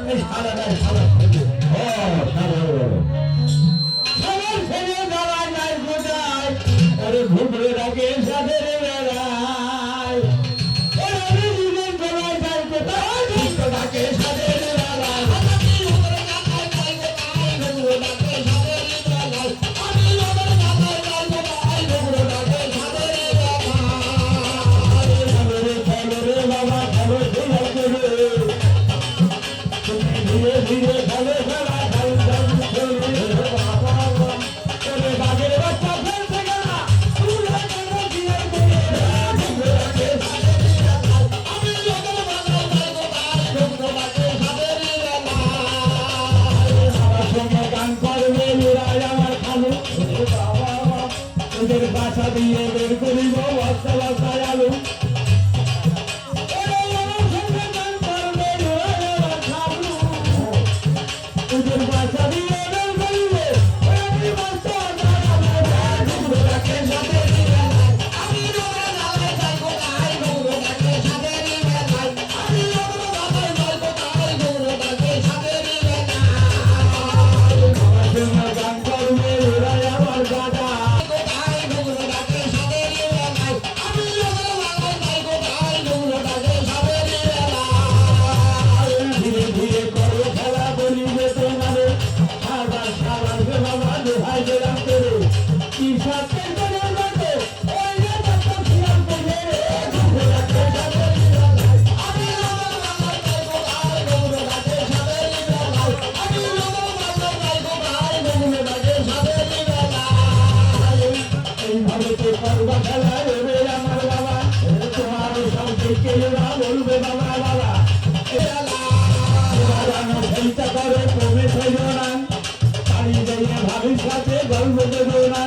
এই সাদা নাই সাদা ও সাদা সাদা ছেলে যাওয়া নাই কোথায় আরে ঘুরে রাখে সাদের বেলায় ওরে জীবন যাওয়া যায় কোথায় ঘুরে রাখে সাদের বেলায় বাসা দিয়ে বের করিব বস্তা বস্তায় আলু ওদের বাসা দিয়ে বের করিব বলবে বাবা বাবা চিন্তা করে প্রবেশ হইল না বাড়ি যাইয়া ভাবির সাথে গল্প দেব না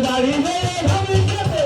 বাড়ি যাইয়া ভাবির সাথে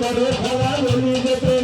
করে খেলা বলি যেতে